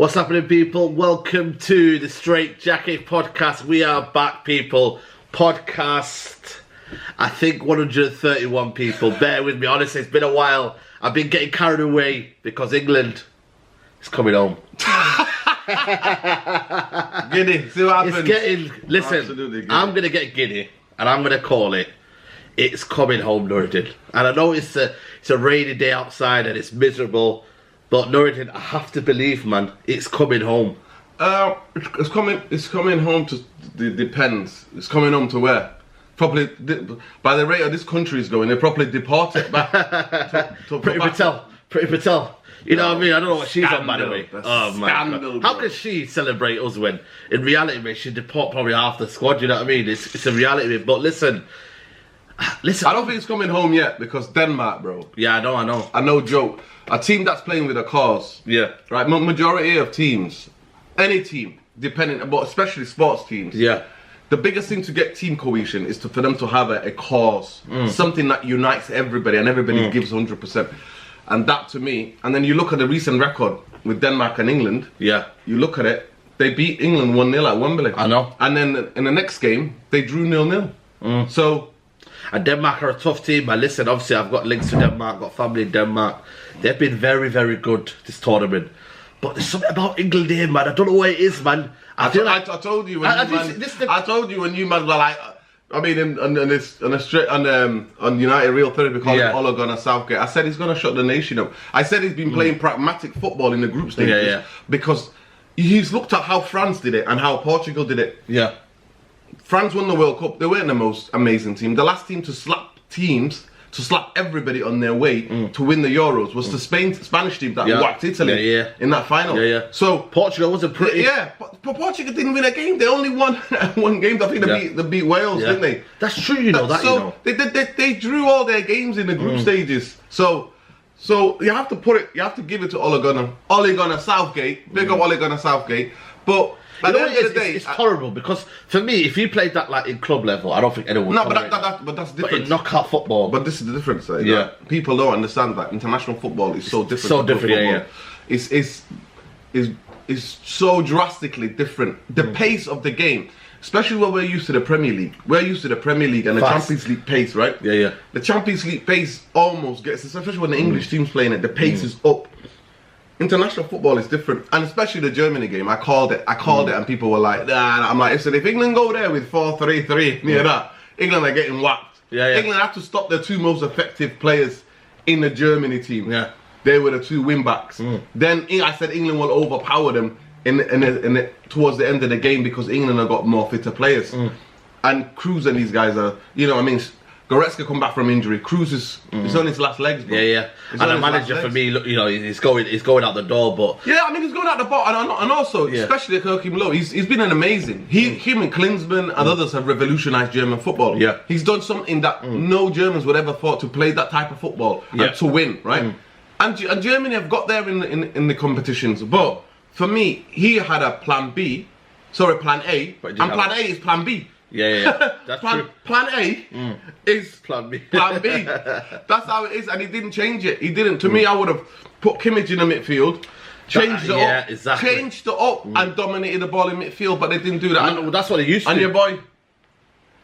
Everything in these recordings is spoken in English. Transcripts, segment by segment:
What's happening, people? Welcome to the Straightjacket podcast. We are back, people. Podcast, I think 131 people. Bear with me. Honestly, it's been a while. I've been getting carried away because England is coming home. Giddy, see what happens. It's getting, listen, Absolutely giddy. I'm going to get giddy and I'm going to call it. It's coming home, Nuruddin. And I know it's a rainy day outside and it's miserable. But Nuruddin, I have to believe, man, it's coming home. It's coming home to, depends. It's coming home to where? Probably, by the rate of this country is going, they'll probably deport it back to Pretty Patel. You know what I mean? I don't know what she's on, by the way. Oh, my Scandal, God. How can she celebrate us when, in reality, mate, she'd deport probably half the squad, you know what I mean? It's a reality, mate. But listen. I don't think it's coming home yet because Denmark, bro. Yeah, I know. I no joke. A team that's playing with a cause. Yeah. Right, majority of teams, any team, depending, but especially sports teams. Yeah. The biggest thing to get team cohesion is for them to have a cause. Something that unites everybody and everybody gives 100%. And that to me, and then you look at the recent record with Denmark and England. Yeah. You look at it, they beat England 1-0 at Wembley. I know. And then in the next game, they drew 0-0. So... And Denmark are a tough team, man. Listen, obviously I've got links to Denmark, got family in Denmark. They've been very, very good this tournament. But there's something about England here, man. I don't know what it is, man. I told you when you man were like, I mean, on United Real Therapy, called Ole Gunnar Southgate. I said he's gonna shut the nation up. I said he's been playing pragmatic football in the group stages because he's looked at how France did it and how Portugal did it. Yeah. France won the World Cup. They weren't the most amazing team. The last team to slap everybody on their way to win the Euros was the Spanish team that whacked Italy in that final. So Portugal wasn't pretty. Yeah, but Portugal didn't win a game. They only won one game. I think they beat Wales, didn't they? That's true, you know. They drew all their games in the group stages. So you have to give it to Ole Gunnar Southgate. Big up Ole Gunnar Southgate. But at the end of the day, it's horrible because for me, if you played that like in club level, I don't think anyone would. No, but that's different. But in knockout football, but this is the difference. People don't understand that international football is so different. So different, It's so drastically different. The pace of the game, especially when we're used to the Premier League. We're used to the Premier League and the Champions League pace, right? Yeah. The Champions League pace almost gets, especially when the English team's playing it, the pace is up. International football is different, and especially the Germany game. I called it, and people were like, nah. I'm like, if England go there with 4-3-3 near that, England are getting whacked. England have to stop their two most effective players in the Germany team. Yeah, they were the two wing backs. Then I said England will overpower them towards the end of the game because England have got more fitter players. And Cruz and these guys are, you know what I mean. Goretzka come back from injury. Cruz is on his last legs, bro. Yeah. And the manager for me, look, you know, he's going out the door, but I mean, he's going out the door, and also especially Joachim Low. He's been an amazing. Him and Klinsmann and others have revolutionised German football. Yeah, he's done something that no Germans would ever thought to play that type of football and to win, right? And Germany have got there in the competitions, but for me, he had a plan A, and plan A is plan B. Yeah. That's true. Plan A is Plan B. That's how it is, and he didn't change it. He didn't. To me, I would have put Kimmich in the midfield, changed it up, and dominated the ball in midfield, but they didn't do that. Well, that's what they used to. And your boy,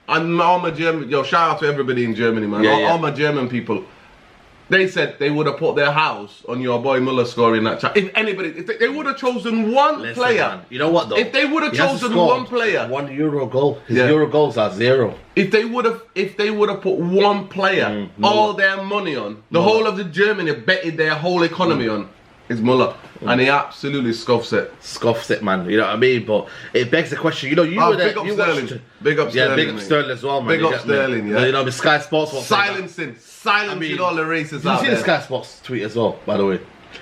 and all my German, shout out to everybody in Germany, man. All my German people. They said they would have put their house on your boy Muller scoring that chat. If they would have chosen one player. Man, you know what though? If they would have chosen one player. 1 Euro goal. His Euro goals are 0. If they would have put one player, all their money on, the whole of the Germany betted their whole economy on, is Muller. And he absolutely scoffs it. Man. You know what I mean? But it begs the question. You know, you were there. Big up Sterling. Yeah, big up Sterling as well, man. Big up Sterling, yeah. You know, the Sky Sports was silencing all the racists out there. You see the Sky Sports tweet as well, by the way.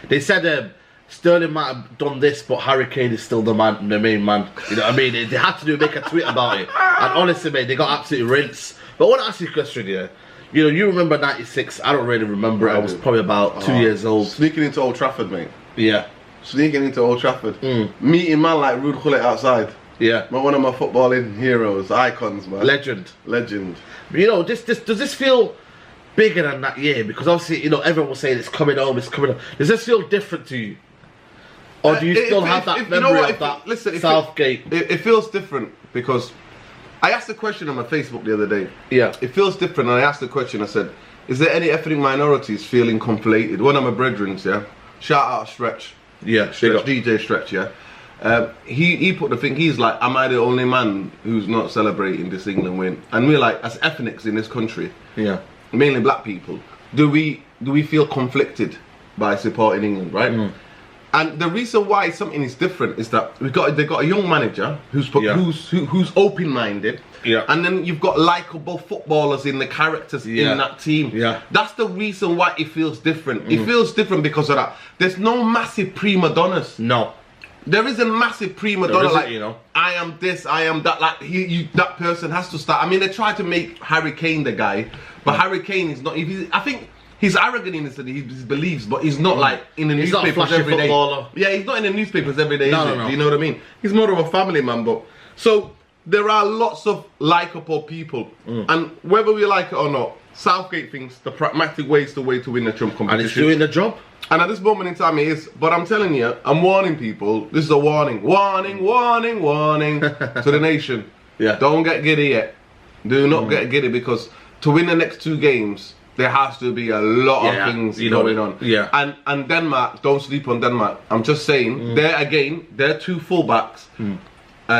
They said Sterling might have done this, but Harry Kane is still the main man. You know what I mean? They had to make a tweet about it. And honestly, mate, they got absolutely rinsed. But I want to ask you a question here. You know, you remember 96. I don't really remember it. I was probably about 2 years old. Sneaking into Old Trafford, mate. Yeah. Sneaking into Old Trafford. Meeting man like Ruud Gullit outside. Yeah. One of my footballing heroes, icons, man. Legend. You know, does this feel bigger than that year? Because obviously, you know, everyone was saying it's coming home. Does this feel different to you? Or do you still have that memory of that Southgate? It feels different because I asked a question on my Facebook the other day. Yeah. It feels different, and I asked the question, I said, is there any ethnic minorities feeling conflated? One of my brethrens, yeah? Shout out Stretch. Yeah, Stretch, DJ Stretch, yeah? He put the thing, he's like, am I the only man who's not celebrating this England win? And we're like, as ethnics in this country, yeah, mainly black people, do we feel conflicted by supporting England, right? Mm. And the reason why something is different is that they've got a young manager who's open-minded, yeah, and then you've got likable footballers in the characters in that team. Yeah, that's the reason why it feels different. It feels different because of that. There's no massive prima donnas. No, there is a massive prima donna like, you know, I am this, I am that. Like that person has to start. I mean, they try to make Harry Kane the guy, but Harry Kane is not. I think. He's arrogant in his beliefs, but he's not like in the newspapers every day. Yeah, he's not in the newspapers every day, is he? Do you know what I mean? He's more of a family man, but... So, there are lots of likeable people. And whether we like it or not, Southgate thinks the pragmatic way is the way to win the Trump competition. And it's doing the job. And at this moment in time it is, but I'm telling you, I'm warning people, this is a warning. Warning, warning, warning to the nation. Yeah. Don't get giddy yet. Do not get giddy, because to win the next 2 games, there has to be a lot of things going on. Yeah. And Denmark, don't sleep on Denmark. I'm just saying, their 2 fullbacks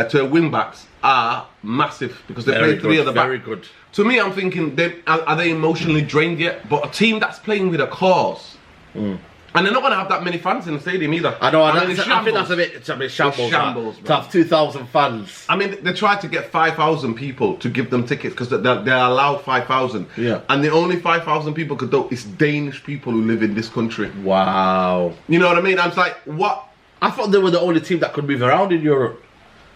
to wing backs are massive, because they play 3 of the back. Very good. To me, I'm thinking, are they emotionally drained yet? But a team that's playing with a cause. And they're not going to have that many fans in the stadium either. I know, I think that's a bit shambles. To have 2,000 fans. I mean, they tried to get 5,000 people to give them tickets, because they're allowed 5,000. Yeah. And the only 5,000 people could do is Danish people who live in this country. Wow. You know what I mean? I was like, what? I thought they were the only team that could move around in Europe.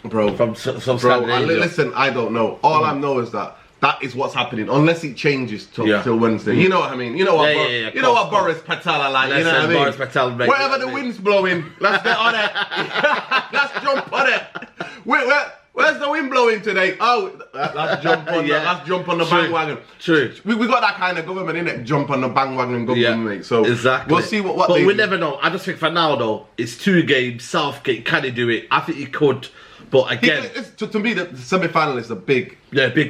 Bro. From Scandinavia. Listen, I don't know. All I know is that is what's happening, unless it changes till Wednesday. You know what I mean? You know what? You know what Boris Patel are like. You know what I mean? Boris Patel, wherever the wind's blowing, let's get on it. Let's jump on it. Where's the wind blowing today? Oh, let's jump on. Let's jump on the bandwagon. True. We got that kind of government, innit? Jump on the bandwagon government, mate. So exactly. We'll see what. But we never know. I just think for now though, it's 2 games. Southgate, can he do it? I think he could. But again, to me, the semi-final is a big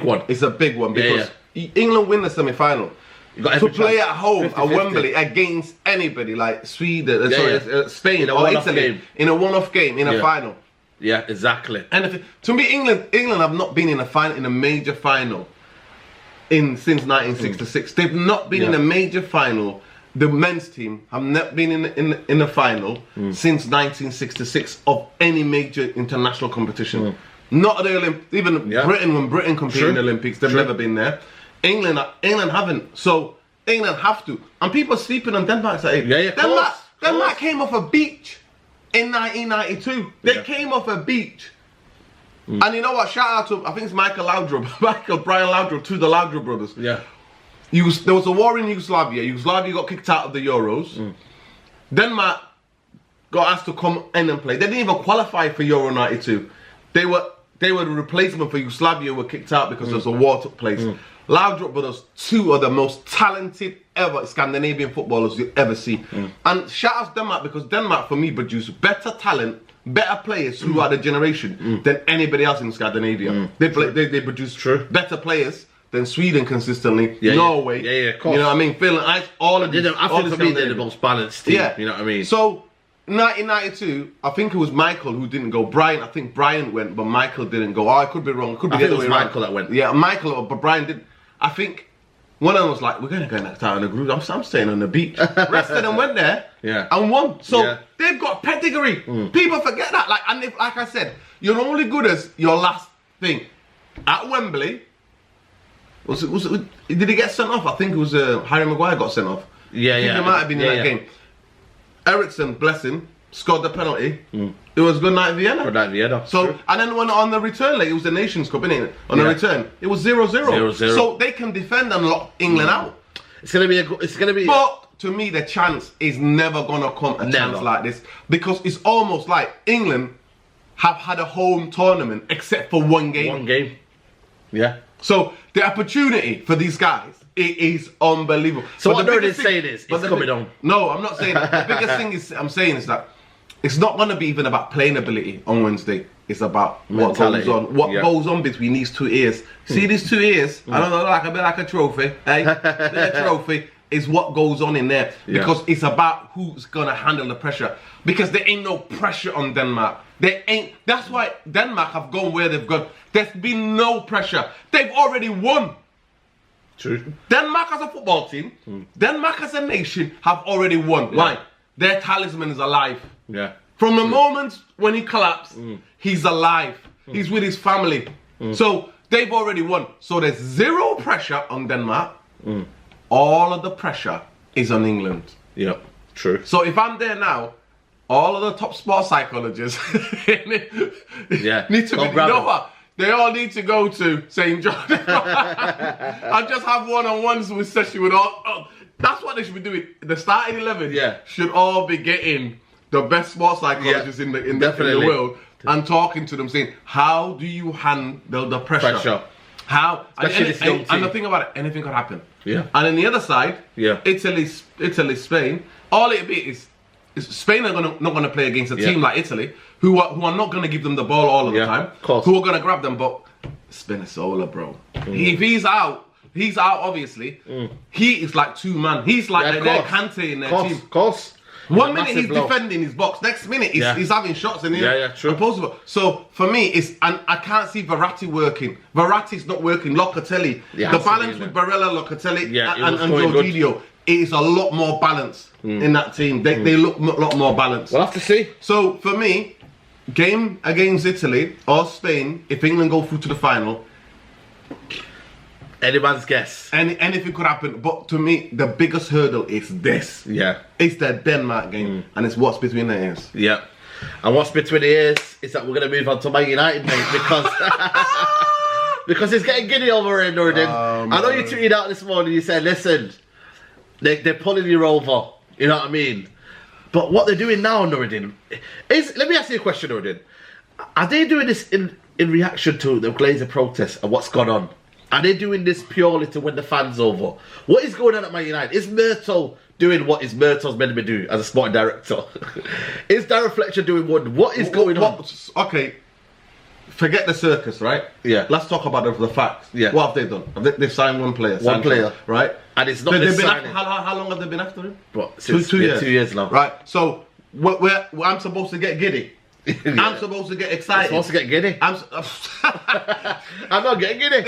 one. It's a big one, because England win the semi-final. To play at home 50-50. At Wembley against anybody like Sweden, Spain or Italy in a one-off game in a final. Yeah, exactly. And to me, England have not been in a major final since 1966. They've not been in a major final. The men's team have not been in the final since 1966 of any major international competition. Not the Olympics. Even Britain, when Britain competed in the Olympics, they've never been there. England haven't. So England have to. And people sleeping on Denmark. Denmark came off a beach in 1992. They came off a beach. And you know what? Shout out to, I think it's Brian Laudrup, to the Laudrup brothers. Yeah. There was a war in Yugoslavia. Yugoslavia got kicked out of the Euros. Denmark got asked to come in and play. They didn't even qualify for Euro 92. They were the replacement for Yugoslavia, who were kicked out because there was a war took place. Laudrup brothers, 2 of the most talented ever Scandinavian footballers you'll ever see. And shout out to Denmark, because Denmark for me produced better talent, better players who are the generation than anybody else in Scandinavia. They produce better players than Sweden consistently, Norway, of course. You know what I mean? Finland, all of these. I think for me they're the most balanced team, you know what I mean? So, 1992, I think it was Michael who didn't go. I think Brian went, but Michael didn't go. Oh, I could be wrong. Could be the other way around. Michael that went. Yeah, Michael, but Brian didn't. I think one of them was like, we're going to go next out in the group. I'm staying on the beach. Rest of them went there and won. So, they've got pedigree. People forget that. Like I said, you're only good as your last thing. At Wembley, did he get sent off? I think it was Harry Maguire got sent off. He might have been in that game. Ericsson, bless him, scored the penalty. It was good night Vienna. Good night Vienna. So, and then when on the return leg, it was the Nations Cup, innit? On the return, it was 0-0. So they can defend and lock England out. It's gonna be. But to me, the chance is never gonna come chance like this, because it's almost like England have had a home tournament except for one game. One game. Yeah. So the opportunity for these guys, it is unbelievable. So what they're saying is, it's coming on. No, I'm not saying that. The biggest thing I'm saying is that it's not going to be even about playing ability on Wednesday. It's about Mentality. what goes on between these two ears. See these two ears? I don't know, like a bit like a trophy. Hey, their trophy is what goes on in there because it's about who's gonna handle the pressure. Because there ain't no pressure on Denmark. There ain't. That's why Denmark have gone where they've gone. There's been no pressure. They've already won. True. Denmark as a football team, Denmark as a nation have already won. Why? Their talisman is alive. Yeah. From the moment when he collapsed, he's alive. He's with his family. So they've already won. So there's zero pressure on Denmark. All of the pressure is on England. Yep. True. So if I'm there now, all of the top sports psychologists need to be, they all need to go to St. John and just have one-on-ones with session with all. That's what they should be doing. The starting 11 should all be getting the best sports psychologists in the world and talking to them, saying, how do you handle the pressure? How? And the thing about it, anything could happen. Yeah. And on the other side, Italy, Spain, all it be is Spain are not gonna play against a team like Italy, who are not gonna give them the ball all of the time, who are gonna grab them. But Spinazzola, bro, if he's out obviously. He is like two man. He's like their Kante in their team. Of course. One minute he's defending his box, next minute he's having shots in here. True. Impossible. So for me, and I can't see Verratti working. Verratti's not working. Locatelli, the balance with Barella, Locatelli, and Jorginho, it is a lot more balanced in that team. They look a lot more balanced. We'll have to see. So for me, game against Italy or Spain, if England go through to the final, anyone's guess. Anything could happen, but to me, the biggest hurdle is this. Yeah. It's the Denmark game, and it's what's between the ears. Yeah. And what's between the ears is that we're going to move on to Man United, mate, because because it's getting giddy over here, Nordin. I know you tweeted out this morning, you said, listen, they're pulling you over, you know what I mean? But what they're doing now, Nordin, is, let me ask you a question, Nordin. Are they doing this in reaction to the Glazer protests and what's gone on? Are they doing this purely to win the fans over? What is going on at Man United? Is Myrtle doing what is Myrtle's meant to do as a sporting director? Is Darren Fletcher doing what is going on? Okay, forget the circus, right? Yeah. Let's talk about the facts. Yeah. What have they done? They've signed one player. One player. Right? And it's not this signing. How long have they been after him? What, since, 2 years. 2 years now. Right, so I'm supposed to get giddy. I'm supposed to get excited. You're supposed to get giddy. I'm not getting giddy.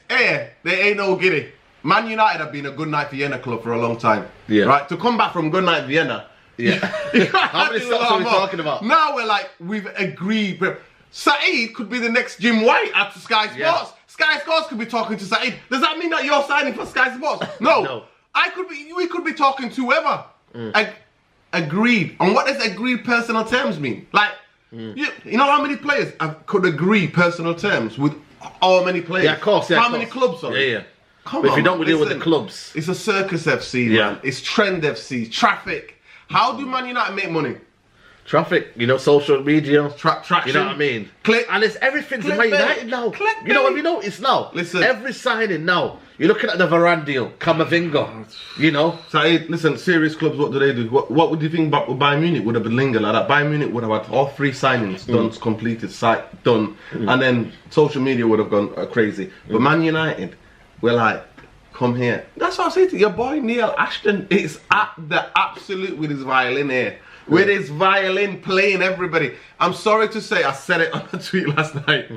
There ain't no giddy. Man United have been a good night Vienna club for a long time. Yeah. Right? To come back from good night Vienna. Yeah. How many stops are we talking about? Now we've agreed. Saeed could be the next Jim White at Sky Sports. Yeah. Sky Sports could be talking to Saeed. Does that mean that you're signing for Sky Sports? No. No. We could be talking to whoever. Agreed. And what does agreed personal terms mean? Like, you know how many players could agree personal terms with how many players? Yeah, of course. Yeah, how many clubs? Sorry? Yeah. Come but on, if you don't deal with the clubs, it's a circus FC, man. It's trend FC, traffic. How do Man United make money? Traffic, social media, traction. You know what I mean? Click. And it's everything's in Man United now. You know what we noticed now? Listen. Every signing now. You're looking at the Varane deal, Camavinga. So, listen, serious clubs, what do they do? What would you think about Bayern Munich would have been lingered like that? Bayern Munich would have had all 3 signings done, completed, site done, and then social media would have gone crazy. But Man United, we're like, come here. That's what I say to your boy Neil Ashton. It's at the absolute with his violin here. With his violin playing everybody. I'm sorry to say, I said it on a tweet last night.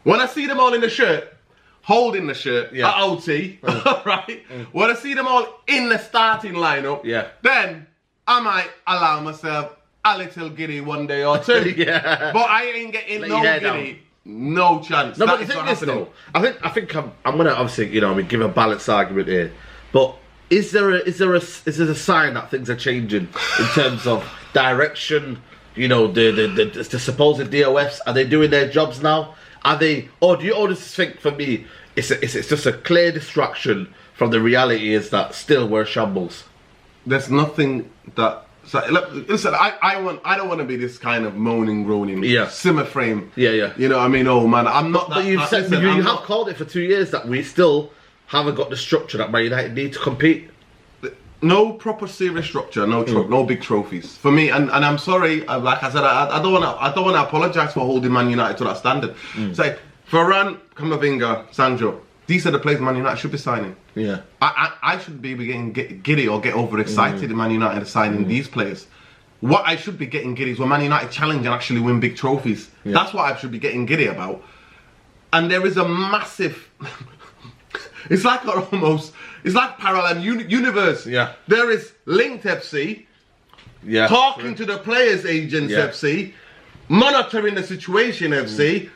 When I see them all in the shirt, holding the shirt at OT, right? When I see them all in the starting lineup, then I might allow myself a little giddy one day or two. But I ain't getting no giddy. No chance. No, but the thing is though, I think I'm gonna obviously, give a balanced argument here. But is there a sign that things are changing in terms of direction? The supposed DOFs, are they doing their jobs now? Are they, or do you just think, for me, it's just a clear distraction from the reality is that still we're shambles? There's nothing that. So, listen, I don't want to be this kind of moaning, groaning, simmer frame. Yeah. You know what I mean? Oh man, I'm not. But you have called it for 2 years that we still haven't got the structure that Man United need to compete. no proper serious structure, no big trophies for me. And I'm sorry, like I said, I don't want to apologise for holding Man United to that standard. Say Varane, Camavinga, Sancho. These are the players Man United should be signing. Yeah. I should be getting giddy or get overexcited in Man United signing these players. What I should be getting giddy is when Man United challenge and actually win big trophies. Yeah. That's what I should be getting giddy about. And there is a massive... it's like parallel universe. Yeah. There is Linked FC, talking to the players agents FC, monitoring the situation FC,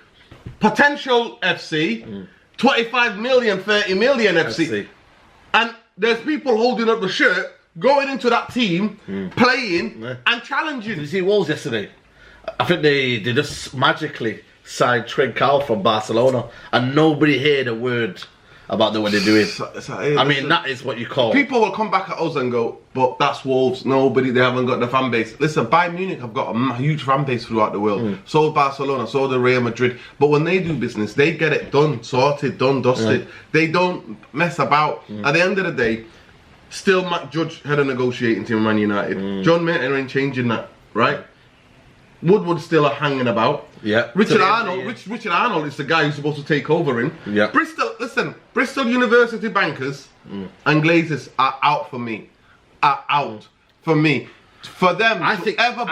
potential FC, 25 million, 30 million FC. And there's people holding up the shirt, going into that team, playing and challenging. Did you see Wolves yesterday? I think they just magically signed Trincao from Barcelona, and nobody heard a word about what they're doing. I mean, that is what you call... People will come back at us and go, but that's Wolves. They haven't got the fan base. Listen, Bayern Munich have got a huge fan base throughout the world. So Barcelona, so the Real Madrid. But when they do business, they get it done, sorted, done, dusted. They don't mess about. At the end of the day, still Matt Judge head of negotiating team Man United. John Maynard ain't changing that, right? Woodward's still hanging about. Yeah. Richard Arnold is the guy who's supposed to take over him. Yeah. Bristol University bankers and Glazers are out for me. For them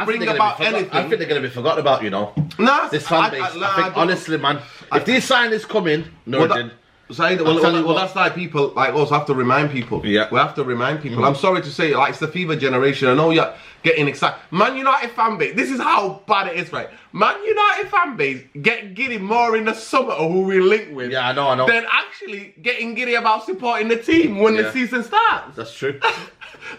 bring about anything. I think they're going to be forgotten about, you know. Nah, this fan base. I think honestly, man, if these signings come in, that's like people like us have to remind people. Yeah. We have to remind people. I'm sorry to say, like, it's the fever generation. I know you're getting excited. Man United fan base, this is how bad it is, right? Man United fan base get giddy more in the summer of who we link with. Yeah, I know. Than actually getting giddy about supporting the team when the season starts. That's true.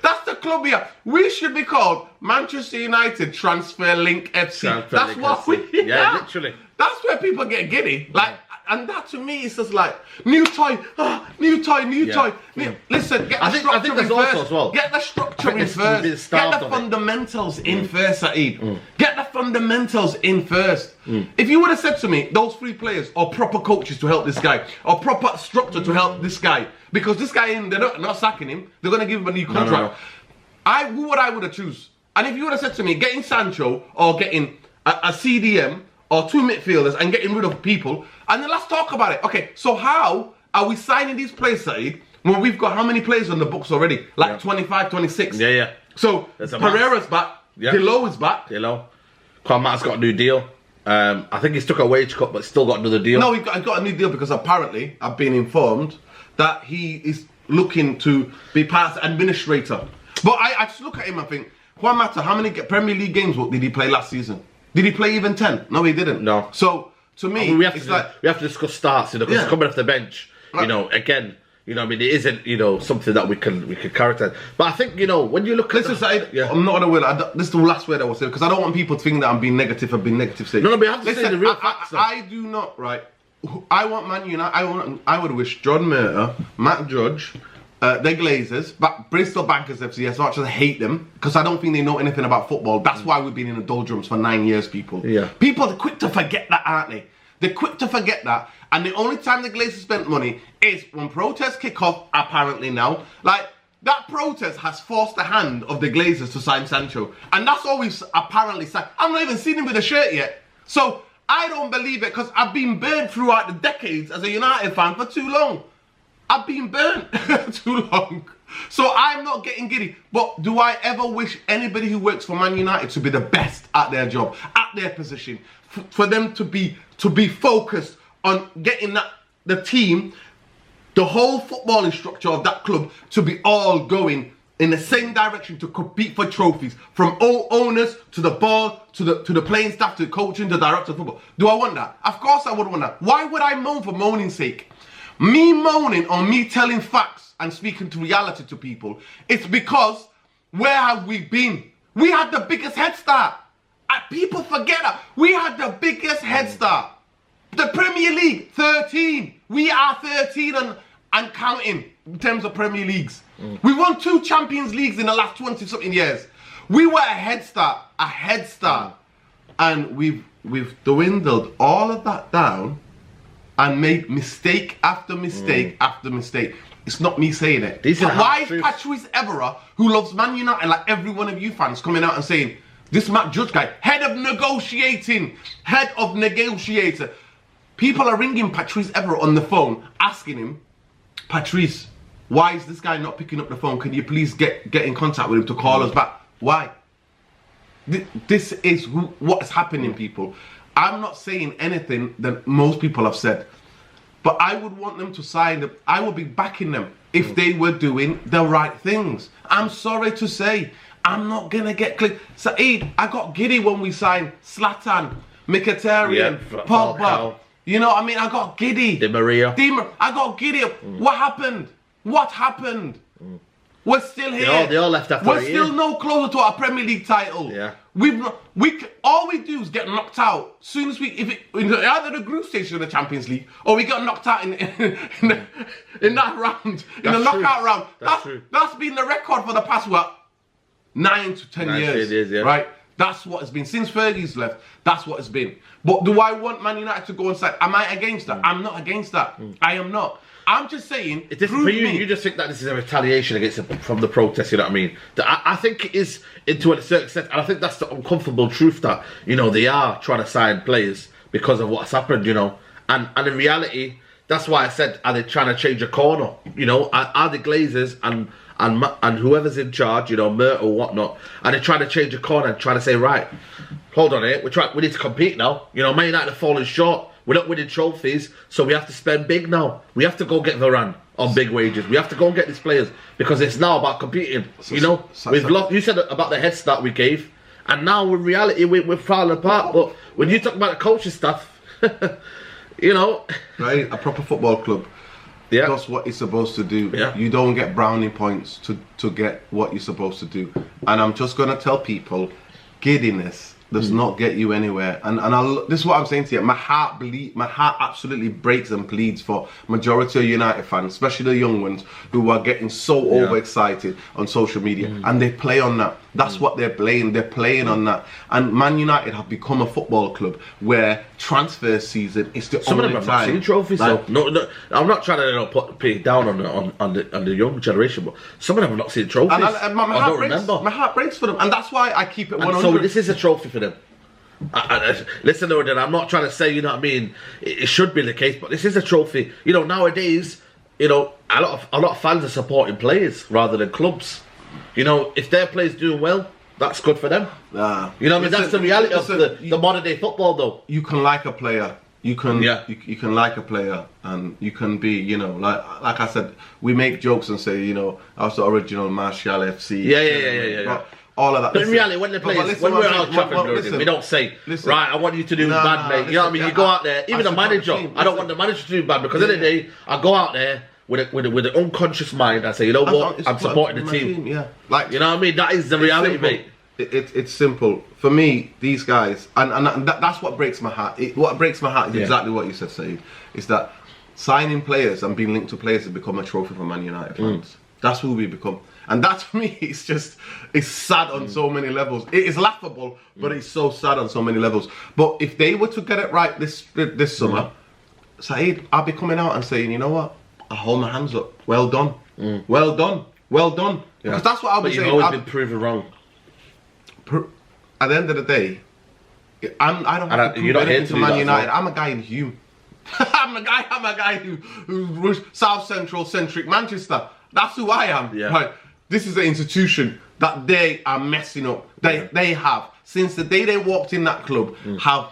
That's the club here. We should be called Manchester United Transfer Link FC. That's what we are. Yeah, literally. That's where people get giddy. Like, and that to me is just like new toy. Listen, get the structure in first. Get the structure in first. Get the fundamentals in first, Saeed. Get the fundamentals in first. If you would have said to me, those 3 players are proper coaches to help this guy, or proper structure to help this guy, because this guy, they're not sacking him, they're going to give him a new contract. Who would I choose? And if you would have said to me, getting Sancho or getting a CDM or 2 midfielders and getting rid of people, and then let's talk about it. Okay, so how are we signing these players, Saeed, when we've got how many players on the books already? Like 25, 26? Yeah. So Pereira's back. Yeah. Delo is back. Kwanmat's got a new deal. I think he's took a wage cut, but still got another deal. No, he got a new deal because apparently I've been informed that he is looking to be past administrator. But I just look at him and think, Kwanmat, how many Premier League games did he play last season? Did he play even 10? No, he didn't. No. So to me, we have to discuss starts, because coming off the bench, again, I mean, it isn't, something that we can characterize. But I think, when you look at... I'm not going to this is the last word I will say, because I don't want people to think that I'm being negative and being negative. No, but we have to say the real facts. I do not, right? I want Man United, I would wish John Murtagh, Matt Judge, the Glazers, Bristol Bankers FC, as much as I hate them, because I don't think they know anything about football. That's why we've been in the doldrums for 9 years, people. Yeah. People are quick to forget that, aren't they? They're quick to forget that. And the only time the Glazers spent money is when protests kick off, apparently now. Like, that protest has forced the hand of the Glazers to sign Sancho. And that's always apparently signed. I've not even seen him with a shirt yet. So, I don't believe it, because I've been burned throughout the decades as a United fan for too long. I've been burnt too long. So I'm not getting giddy. But do I ever wish anybody who works for Man United to be the best at their job, at their position, for them to be focused on getting the team, the whole footballing structure of that club to be all going in the same direction to compete for trophies, from owners to the board to the playing staff to coaching to director of football. Do I want that? Of course I would want that. Why would I moan for moaning's sake? Me moaning or me telling facts and speaking to reality to people, it's because where have we been? We had the biggest head start. People forget that. We had the biggest head start. The Premier League, 13. We are 13 and counting in terms of Premier Leagues. We won 2 Champions Leagues in the last 20-something years. We were a head start. And we've dwindled all of that down and made mistake after mistake after mistake. It's not me saying it. Why is Patrice Evra, who loves Man United like every one of you fans, coming out and saying, this Matt Judge guy, head of negotiator. People are ringing Patrice Evra on the phone, asking him, Patrice, why is this guy not picking up the phone? Can you please get in contact with him to call us back? Why? This is what's happening, people. I'm not saying anything that most people have said. But I would want them to sign them. I would be backing them if they were doing the right things. I'm sorry to say, I'm not going to get clicked. Saeed, I got giddy when we signed Zlatan, Mkhitaryan, Pogba. You know what I mean? I got giddy. Di Maria. I got giddy. What happened? What happened? We're still here. They all left after We're still no closer to our Premier League title. Yeah. All we do is get knocked out. Soon as either the group stage of the Champions League, or we got knocked out in that round, in the knockout round. That's true. That's been the record for the past 9 to 10 years. Right? That's what it's been since Fergie's left. That's what it's been. But do I want Man United to go inside? Am I against that? I'm not against that. I am not. I'm just saying. For you just think that this is a retaliation against from the protest. You know what I mean? I think it is to a certain extent, and I think that's the uncomfortable truth that they are trying to sign players because of what's happened. And in reality, that's why I said, are they trying to change a corner? Are the Glazers and whoever's in charge, Mert or whatnot, are they trying to change a corner and trying to say, right, hold on here, we need to compete now. Man United have fallen short. We're not winning trophies, so we have to spend big now. We have to go get Varane on big wages. We have to go and get these players because it's now about competing. We've lost. You said about the head start we gave, and now in reality we're falling apart. But when you talk about the coaching stuff, right, a proper football club. Yeah. That's what it's supposed to do. Yeah. You don't get brownie points to get what you're supposed to do. And I'm just gonna tell people, giddiness does not get you anywhere. And this is what I'm saying to you. My heart absolutely breaks and bleeds for majority of United fans, especially the young ones who are getting so overexcited on social media, and they play on that. That's what they're playing. They're playing on that. And Man United have become a football club where transfer season is the only time. Some of them have not seen trophies. Like, no, I'm not trying to put it down on the young generation, but some of them have not seen trophies. And my heart breaks for them, and that's why I keep it 100. So this is a trophy for them. Listen, Odin, I'm not trying to say, you know what I mean, it should be the case, but this is a trophy. Nowadays, a lot of fans are supporting players rather than clubs. If their players doing well, that's good for them. You know what I mean? That's the reality of the modern day football, though. You can like a player. You can like a player, and you can be, like I said, we make jokes and say, I was the original Martial FC. Yeah. All of that. But in reality, when the players, when we're out Trafford, we don't say, right, I want you to do bad, mate. You know what I mean? You go out there, even the manager. I don't want the manager to do bad, because at the end of the day, I go out there with an unconscious mind and say, you know what, I'm supporting the team. Yeah. You know what I mean? That is the reality, mate. It's simple. For me, these guys, and that's what breaks my heart. What breaks my heart is exactly what you said, Saeed, is that signing players and being linked to players has become a trophy for Man United fans. That's who we become. And that to me, it's sad on so many levels. It is laughable, but it's so sad on so many levels. But if they were to get it right this summer, Saeed, I'll be coming out and saying, you know what? I hold my hands up. Well done. Well done. Well done. Yeah. Because that's what I'll be saying. You've always been proven wrong. At the end of the day, I don't have to prove anything to Man United. I'm a guy in Hume. I'm a guy who's South Central centric Manchester. That's who I am. Yeah. Right. This is an institution that they are messing up. They have, since the day they walked in that club, have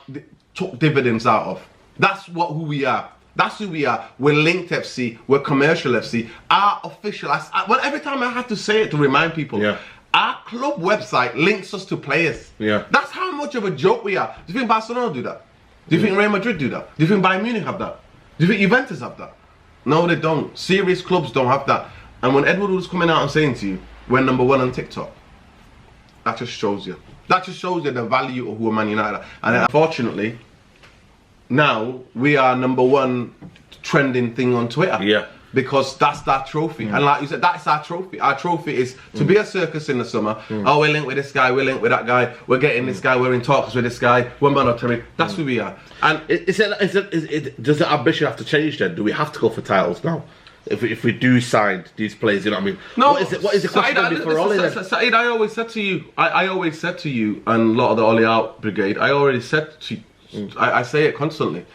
took dividends out of. That's who we are. That's who we are. We're Linked FC. We're Commercial FC. Our official. Well, every time I have to say it to remind people, our club website links us to players. Yeah. That's how much of a joke we are. Do you think Barcelona do that? Do you think Real Madrid do that? Do you think Bayern Munich have that? Do you think Juventus have that? No, they don't. Serious clubs don't have that. And when Edward was coming out and saying to you, we're number 1 on TikTok, that just shows you. That just shows you the value of who Man United are. And unfortunately, now we are number 1 trending thing on Twitter. Yeah. Because that's that trophy. And like you said, that's our trophy. Our trophy is to be a circus in the summer. Oh, we're linked with this guy, we're linked with that guy, we're getting this guy, we're in talks with this guy, we're monitoring. That's who we are. And does the ambition have to change then? Do we have to go for titles now? if we do sign these players, you know what I mean? No, what is the question going to be for Ollie then? Saeed, I always said to you, and a lot of the Ollie out brigade, I already said to you, I say it constantly.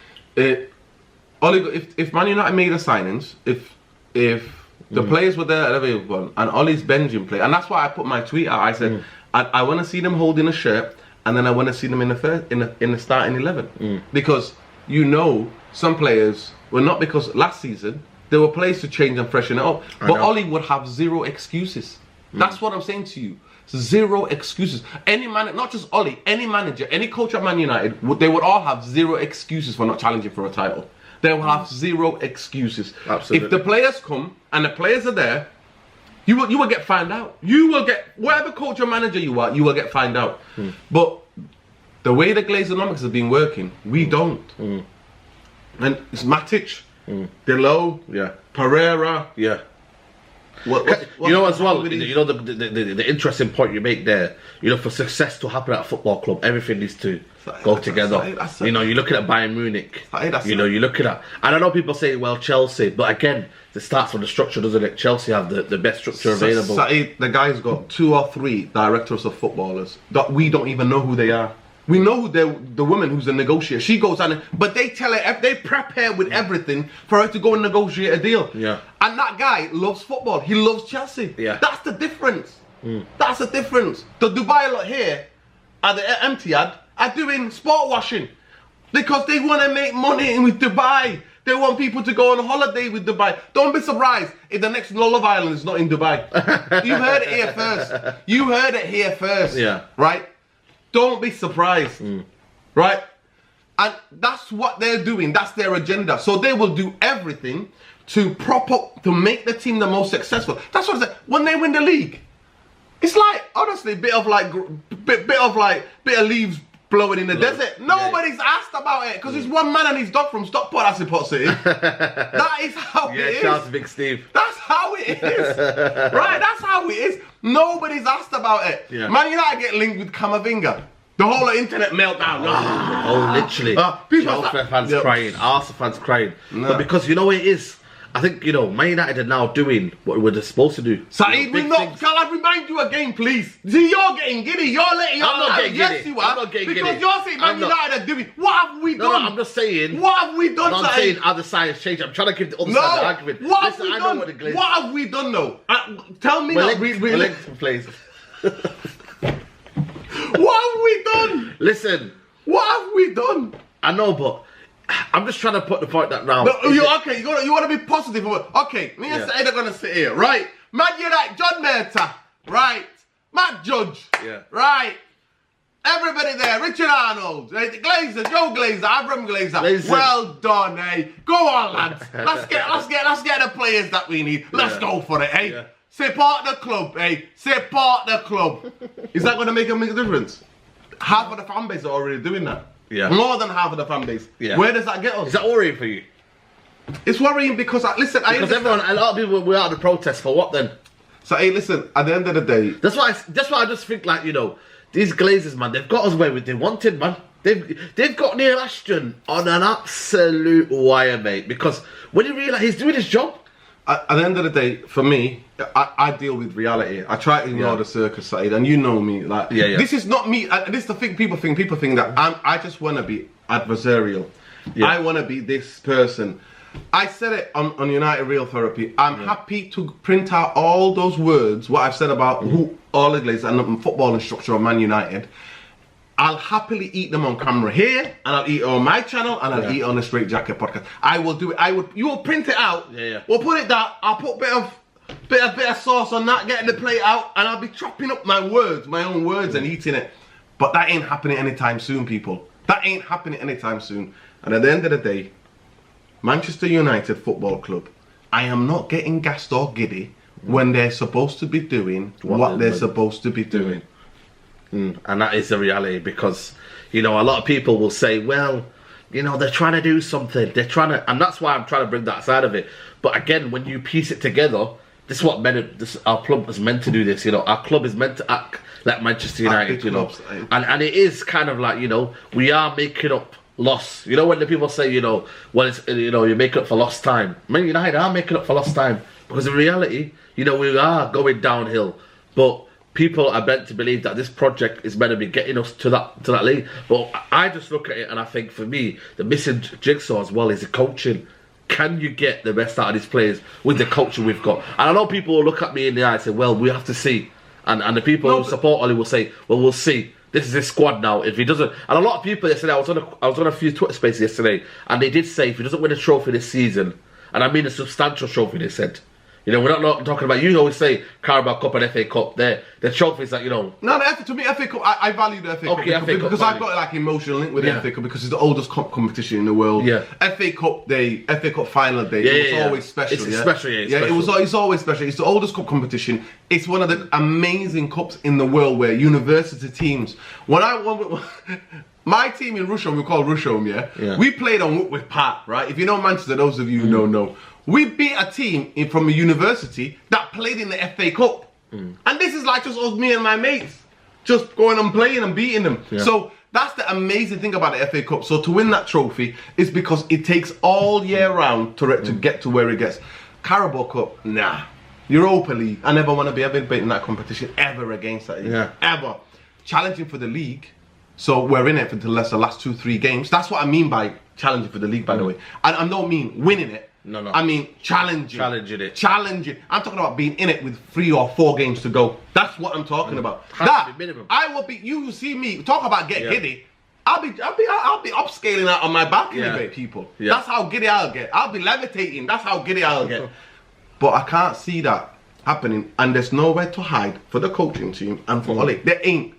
Ollie, if Man United made the signings, if the players were there at everyone, and Ollie's Benjamin play, and that's why I put my tweet out. I said I want to see them holding a shirt, and then I want to see them in the starting 11, because some players were not, because last season there were players to change and freshen it up, but Ollie would have zero excuses. That's what I'm saying to you. Zero excuses. Any man, not just Ollie, any manager, any coach at Man United, they would all have zero excuses for not challenging for a title. They will have zero excuses. Absolutely. If the players come and the players are there, you will get found out. You will get, whatever coach or manager you are, you will get found out. But the way the Glazeronomics have been working, we don't. And it's Matic, Delo, Pereira. Yeah. You know as well, you know the interesting point you make there, you know, for success to happen at a football club, everything needs to go together. You know, you're looking at Bayern Munich, you know, you're looking at, and I know people say, well, Chelsea, but again, it starts from the structure, doesn't it? Chelsea have the best structure available. The guy's got 2 or 3 directors of footballers that we don't even know who they are. We know who the woman who's a negotiator. She goes on, but they tell her, they prep her with everything for her to go and negotiate a deal. Yeah. And that guy loves football. He loves Chelsea. Yeah. That's the difference. That's the difference. The Dubai lot here, at the Etihad, are doing sport washing because they want to make money with Dubai. They want people to go on holiday with Dubai. Don't be surprised if the next Love Island is not in Dubai. You heard it here first. You heard it here first. Yeah. Right? Don't be surprised, right? And that's what they're doing. That's their agenda. So they will do everything to prop up, to make the team the most successful. That's what I said. When they win the league, it's like, honestly, bit of leaves blowing in the desert. Nobody's asked about it because it's one man and his dog from Stockport, as Pot City. That is how it is. Yeah, shout out to Big Steve. That's how it is. Right, that's how it is. Nobody's asked about it. Yeah. Man United get linked with Camavinga. The whole internet meltdown. Oh, literally. Chelsea fans crying, Arsenal fans crying. No. But because you know what it is? I think, you know, Man United are now doing what we're supposed to do. Saeed, we're not. Shall I remind you again, please? See, you're getting giddy. You're letting I'm not getting yes, giddy. You are. I'm not getting because giddy. You're saying Man United are doing. What have we done? No, I'm just saying. What have we done, I'm saying other sides change. I'm trying to give the other side the argument. What have we done? What have we done, though? Tell me now. Please. What have we done? Listen. What have we done? I know, but I'm just trying to put the point that now. No, you want to be positive. Okay, me and Saeed are going to sit here, right? Man United, John Mehta, right? Matt Judge, right? Everybody there, Richard Arnold, Glazer, Joe Glazer, Abram Glazer. Well done, eh? Go on, lads. Let's get the players that we need. Let's go for it, eh? Yeah. Support the club, eh? Support the club. Is that going to make a big difference? Half of the fan base are already doing that. Yeah. More than half of the fan base. Yeah. Where does that get us? Is that worrying for you? It's worrying because, a lot of people were out of the protest for what then? So, hey, listen, at the end of the day... That's why I just think, like, you know, these Glazers, man, they've got us where they wanted, man. They've got Neil Ashton on an absolute wire, mate. Because when you realise he's doing his job... At the end of the day, for me, I deal with reality. I try to ignore the circus side, and you know me. Like, this is not me. This is the thing. People think that I just want to be adversarial. Yeah. I want to be this person. I said it on United Real Therapy. I'm happy to print out all those words, what I've said about who all the Glazers and football and structure of Man United. I'll happily eat them on camera here, and I'll eat it on my channel, and I'll eat it on the Straightjacket podcast. I will do it. You will print it out. We'll put it down. I'll put a bit of sauce on that, getting the plate out, and I'll be chopping up my own words, and eating it. But that ain't happening anytime soon, people. That ain't happening anytime soon. And at the end of the day, Manchester United Football Club, I am not getting gassed or giddy when they're supposed to be doing what they're supposed to be doing. And that is the reality, because, you know, a lot of people will say, well, you know, they're trying to do something. They're trying to, and that's why I'm trying to bring that side of it. But again, when you piece it together, this is what our club is meant to do this, you know. Our club is meant to act like Manchester United, you know. And it is kind of like, you know, we are making up loss. You know when the people say, well, it's, you make up for lost time. Man United are making up for lost time because in reality, we are going downhill. But people are meant to believe that this project is meant to be getting us to that league. But I just look at it and I think for me, the missing jigsaw as well is the coaching. Can you get the best out of these players with the culture we've got? And I know people will look at me in the eye and say, well, we have to see. And the people who support Ollie will say, well, we'll see. This is his squad now. If he doesn't... And a lot of people yesterday, I was on a few Twitter spaces yesterday, and they did say if he doesn't win a trophy this season, and I mean a substantial trophy, they said... we're not talking about... You always say Carabao Cup and FA Cup. They're trophies that, No, to me, FA Cup, I value the FA Cup. Because I've got like emotional link with the FA Cup because it's the oldest cup competition in the world. Yeah. FA Cup day, FA Cup final day, it was always special. It's special, it's always special. It's the oldest cup competition. It's one of the amazing cups in the world where university teams... My team in Rusholme, we call Rusholme, we played on Whitworth Park, right? If you know Manchester, those of you who know. We beat a team from a university that played in the FA Cup. And this is like just us, me and my mates, just going and playing and beating them. Yeah. So that's the amazing thing about the FA Cup. So to win that trophy is because it takes all year round to get to where it gets. Carabao Cup, nah. Europa League, I never want to be ever in that competition ever against that. Ever. Challenging for the league. So we're in it for the last 2-3 games. That's what I mean by challenging for the league, by the way. I don't mean winning it. No. I mean challenging. Challenging. I'm talking about being in it with 3 or 4 games to go. That's what I'm talking about. Has to be minimum. I will be. You see me talk about giddy. I'll be upscaling out on my balcony, people. Yeah. That's how giddy I'll get. I'll be levitating. That's how giddy I'll get. But I can't see that happening, and there's nowhere to hide for the coaching team and for Ollie. There ain't.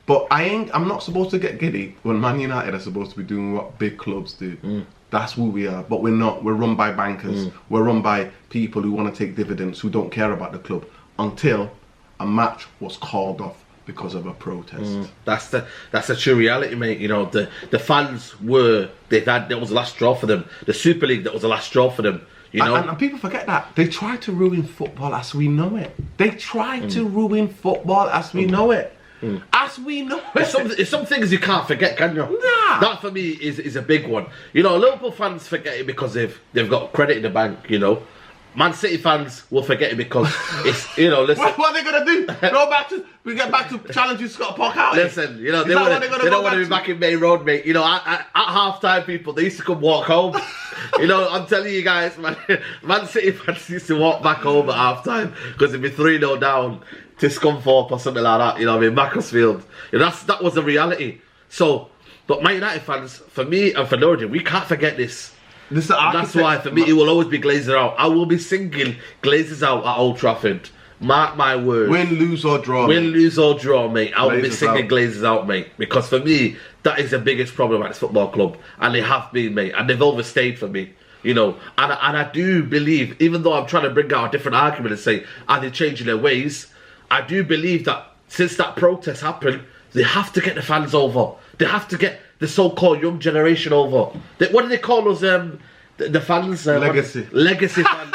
But I'm not supposed to get giddy when Man United are supposed to be doing what big clubs do. That's who we are. But we're not. We're run by bankers. We're run by people who want to take dividends, who don't care about the club until a match was called off because of a protest. That's the true reality, mate. The fans that was the last straw for them. The Super League, that was the last straw for them. And people forget that. They try to ruin football as we know it. They try to ruin football as we know it. As we know it. It's some things you can't forget, can you? Nah. That for me is a big one. Liverpool fans forget it because they've got credit in the bank, Man City fans will forget it because it's, listen. What are they going to do? We get back to challenging Scott Park out. Listen, they don't want to be back in Main Road, mate. At half time, people, they used to come walk home. I'm telling you guys, Man City fans used to walk back home at half time because they'd be 3-0 down to Scunthorpe or something like that, Macclesfield. That was the reality. So, but Man United fans, for me and for Norwood, we can't forget this. That's why, for me, it will always be Glazer out. I will be singing Glazers out at Old Trafford. Mark my words. Win, lose or draw. Mate. I will be singing Glazers out, mate. Because for me, that is the biggest problem at this football club. And they have been, mate. And they've overstayed for me. And I do believe, even though I'm trying to bring out a different argument and say, are they changing their ways? I do believe that since that protest happened, they have to get the fans over. They have to get the so-called young generation over. What do they call us? The fans? Legacy. Legacy fans.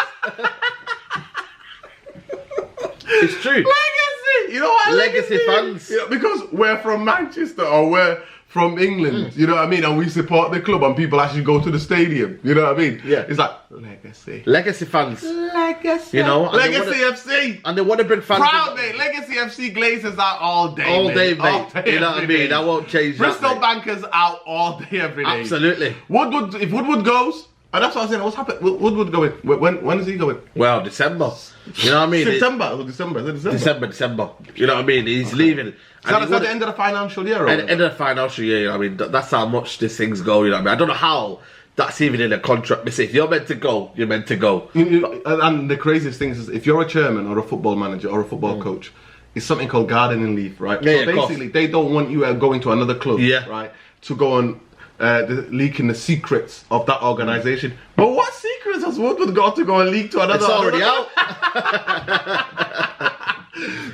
It's true. Legacy. You know what? Legacy fans. Because we're from Manchester or we're from England. You know what I mean? And we support the club and people actually go to the stadium. You know what I mean? Yeah. It's like legacy. Legacy fans. Legacy. Legacy FC. And they want to bring fans. Proud, mate. Legacy FC Glazers out all day. All day, mate. You know what I mean? That won't change. Bristol Bankers out all day, every day. Absolutely. If Woodward goes, and that's what I was saying. What's happened? Woodward going? When is he going? Well, December. You know what I mean? September or December? Is it December. You know what I mean? He's leaving. So that's at the end of the financial year, End of the financial year. You know what I mean? That's how much this thing's go. You know what I mean? I don't know how that's even in a contract. But if you're meant to go, you're meant to go. And the craziest thing is, if you're a chairman or a football manager or a football coach, it's something called gardening leave, right? Yeah, so basically, they don't want you going to another club, yeah, right? To go and leaking the secrets of that organisation. But what secrets has Woodward got to go and leak to another? It's already out.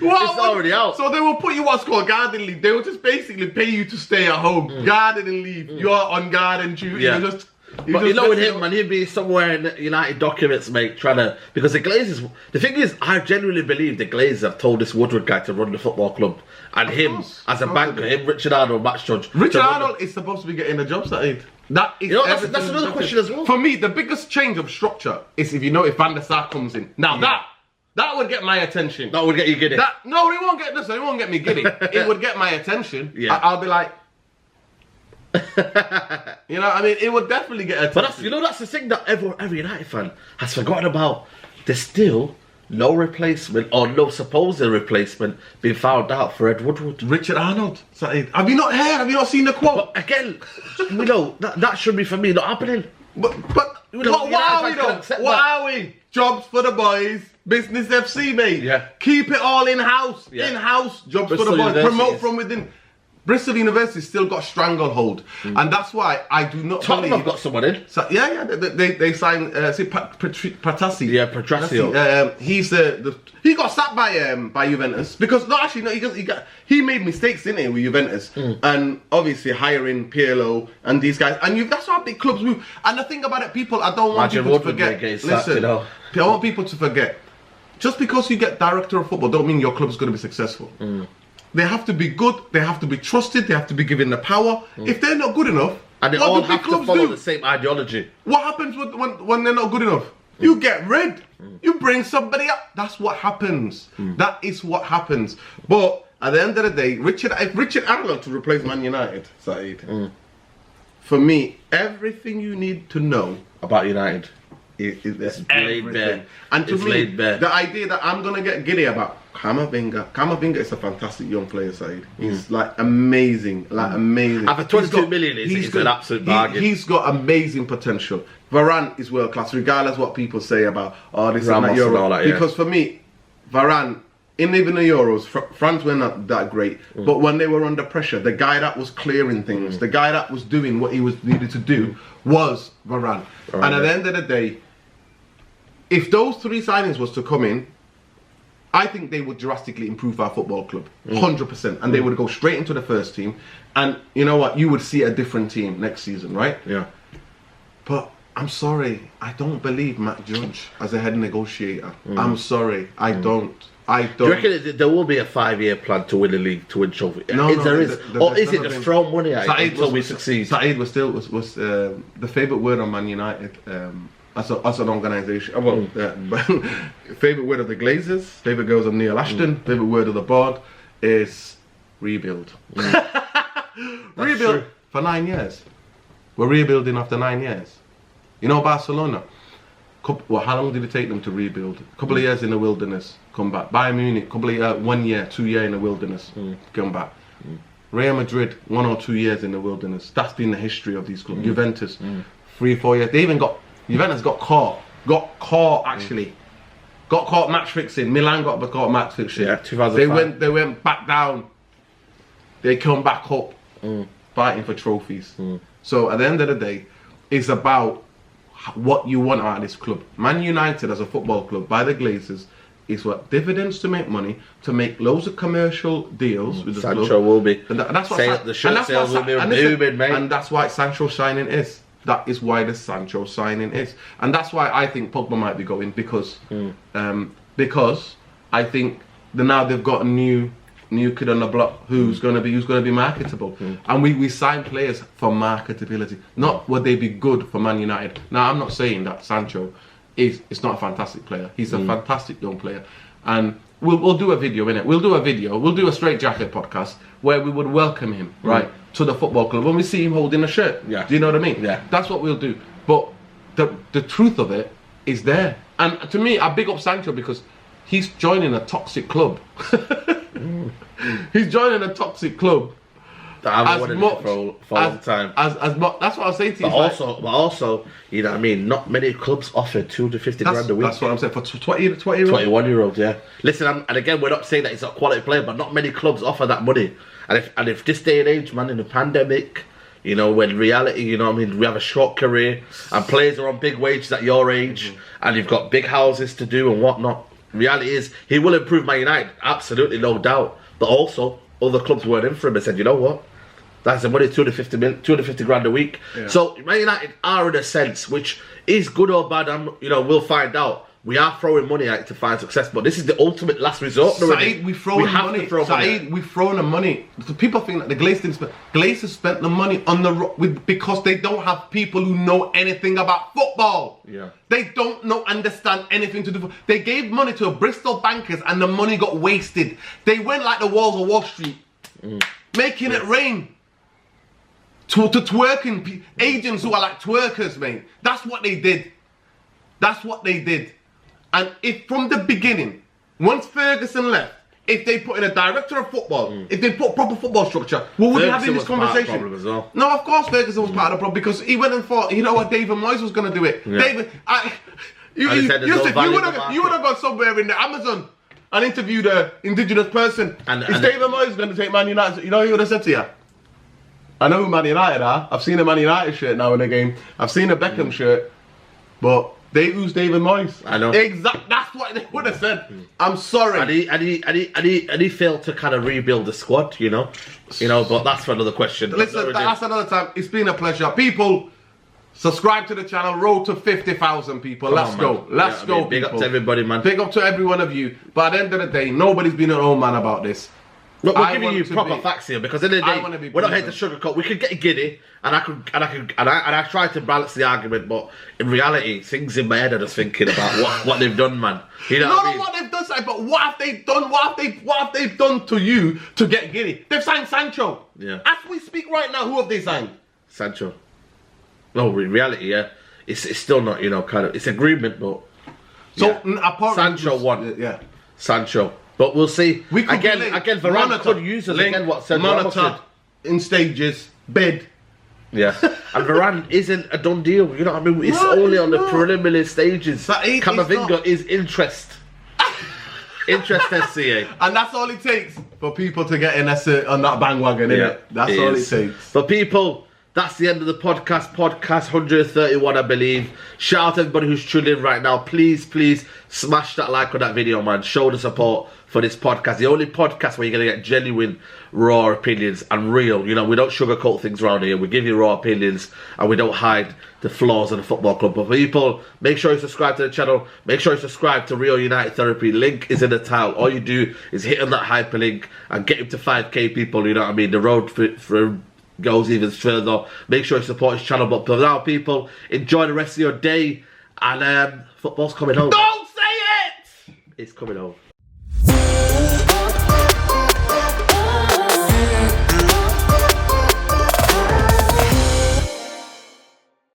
It's already out. So they will put you what's called garden leave. They will just basically pay you to stay at home. Gardening leave. You're on garden duty. Yeah. But with him, man, he'd be somewhere in the United documents, mate, trying to... Because the Glazers... The thing is, I genuinely believe the Glazers have told this Woodward guy to run the football club. And him, as a banker, Richard Arnold, match judge... Richard Arnold is supposed to be getting the job started. That is that's another question as well. For me, the biggest change of structure is if Van der Sar comes in. Now that would get my attention. That would get you giddy. No, it won't get this. It won't get me giddy. It would get my attention. Yeah. I'll be like, you know, I mean, it would definitely get attention. But that's the thing that every United fan has forgotten about. There's still no replacement or no supposed replacement being found out for Ed Woodward. Richard Arnold. Have you not heard? Have you not seen the quote? But again, that should be for me not happening. But what are we though? What are we? Jobs for the boys. Business FC, mate. Yeah. Keep it all in-house. Yeah. In-house. Jobs Bristol for the boys. University Promote from within. Bristol University still got stranglehold, and that's why I do not Tottenham believe. have got someone in. So, they signed Patassi. Yeah, Patrasio. He got sacked by Juventus because he made mistakes, didn't he, with Juventus, and obviously hiring Pirlo and these guys, and that's how big clubs move. And the thing about it, people, I don't want people to forget. Listen, I want people to forget. Just because you get director of football, don't mean your club's going to be successful. They have to be good, they have to be trusted, they have to be given the power. If they're not good enough, and they all have to follow the same ideology. What happens when they're not good enough? You get rid. You bring somebody up. That's what happens. That is what happens. But at the end of the day, if Richard Arnold to replace Man United, Saeed, for me, everything you need to know about United is laid bare. And to me, the idea that I'm going to get giddy about Camavinga is a fantastic young player, Saeed. He's like amazing, amazing. And for 22 million, he's an absolute bargain. He's got amazing potential. Varane is world class, regardless what people say about this and that Euro. Because for me, Varane, in even the Euros, France were not that great. But when they were under pressure, the guy that was clearing things, the guy that was doing what he was needed to do was Varane. And at the end of the day, if those three signings was to come in, I think they would drastically improve our football club, 100%, and they would go straight into the first team. And you know what? You would see a different team next season, right? Yeah. But I'm sorry, I don't believe Matt Judge as a head negotiator. I'm sorry, I don't. Do you reckon there will be a 5-year plan to win the league, to win trophy? Or is it to throw money at it until we succeed? Saeed was still the favourite word on Man United. As an organisation, favourite word of the Glazers, favourite girls of Neil Ashton, favourite word of the board is rebuild. Rebuild for 9 years. We're rebuilding after 9 years. You know, Barcelona, how long did it take them to rebuild? A couple of years in the wilderness, come back. Bayern Munich, 1 year, 2 years in the wilderness, come back. Real Madrid, 1 or 2 years in the wilderness. That's been the history of these clubs. Juventus, 3 or 4 years. They even Juventus got caught actually. Got caught match fixing. Milan got caught match fixing. Yeah, 2005. They went back down. They come back up, fighting for trophies. So at the end of the day, it's about what you want out of this club. Man United as a football club by the Glazers is what dividends to make money, to make loads of commercial deals with the club. Sancho will be. And that's what the shirt sales will be booming, mate. And that's why Sancho signing is. That is why the Sancho signing is, and that's why I think Pogba might be going because I think now they've got a new kid on the block who's going to be marketable, and we sign players for marketability, not would they be good for Man United. Now I'm not saying that Sancho is not a fantastic player. He's a fantastic young player, and we'll do a video in it. We'll do a Straightjacket podcast where we would welcome him to the football club when we see him holding a shirt. Yeah. Do you know what I mean? Yeah. That's what we'll do. But the truth of it is there. And to me, I big up Sancho because he's joining a toxic club. He's joining a toxic club. That I've wanted for a long time. As much, that's what I was saying to you. But also, you know what I mean? Not many clubs offer 250 grand a week. That's what I'm saying. For 21-year-olds, yeah. Listen, and again, we're not saying that he's a quality player, but not many clubs offer that money. And if this day and age, man, in the pandemic, you know, when reality, you know what I mean, we have a short career and players are on big wages at your age and you've got big houses to do and whatnot. Reality is, he will improve Man United, absolutely, no doubt. But also, other clubs weren't in for him and said, you know what? That's the money, 250 grand a week. Yeah. So Man United are in a sense, which is good or bad, we'll find out. we are throwing money at it to find success, but this is the ultimate last resort. Saeed, we've thrown money. To throw Saeed, we've thrown the money. So people think that the Glazer didn't spend. Glazer spent the money on because they don't have people who know anything about football. Yeah. They don't understand anything to do. They gave money to Bristol bankers and the money got wasted. They went like the walls of Wall Street, making it rain. To twerking agents who are like twerkers, mate. That's what they did. That's what they did. And if from the beginning, once Ferguson left, if they put in a director of football, if they put proper football structure, what would we have in this conversation? Part of the problem as well. No, of course Ferguson was part of the problem because he went and thought, you know what, David Moyes was going to do it. Yeah. David, you would have gone somewhere in the Amazon and interviewed an indigenous person. Is David Moyes going to take Man United? You know who he would have said to you? I know who Man United are. I've seen a Man United shirt now in the game. I've seen a Beckham shirt, but who's David Moyes? I know. Exactly. That's what they would have said. I'm sorry. And he failed to kind of rebuild the squad, you know. But that's for another question. Listen, that's another time. It's been a pleasure. People, subscribe to the channel. Road to 50,000 people. Let's go. Let's go, big people. up to everybody, man. Big up to every one of you. But at the end of the day, nobody's been an old man about this. Look, we're giving you proper facts here because at the end of the day, we're not here to brutal. sugarcoat. We could get giddy, and I tried to balance the argument, but in reality, things in my head are just thinking about what they've done, man. You know what I mean? What they've done, but what have they done? What have they done to you to get giddy? They've signed Sancho. Yeah. As we speak right now, who have they signed? Sancho. No, in reality, yeah, it's still not, kind of, it's agreement, but so yeah. Sancho won. Yeah. Sancho. But we'll see. We could again, Varane could use us again. What said monitor in stages, bid. Yeah, and Varane isn't a done deal. You know what I mean? It's only on the preliminary stages. Camavinga is interest SCA, and that's all it takes for people to get in on that bandwagon, innit? That's all it takes. For people. That's the end of the podcast. Podcast 131, I believe. Shout out to everybody who's tuned in right now. Please, please smash that like on that video, man. Show the support for this podcast. The only podcast where you're going to get genuine, raw opinions and real. We don't sugarcoat things around here. We give you raw opinions and we don't hide the flaws of the football club. But people, make sure you subscribe to the channel. Make sure you subscribe to Rio United Therapy. Link is in the title. All you do is hit on that hyperlink and get him to 5k people. You know what I mean? The road for goes even further. Make sure you support his channel. But for now, people, enjoy the rest of your day. And football's coming home. Don't say it! It's coming home.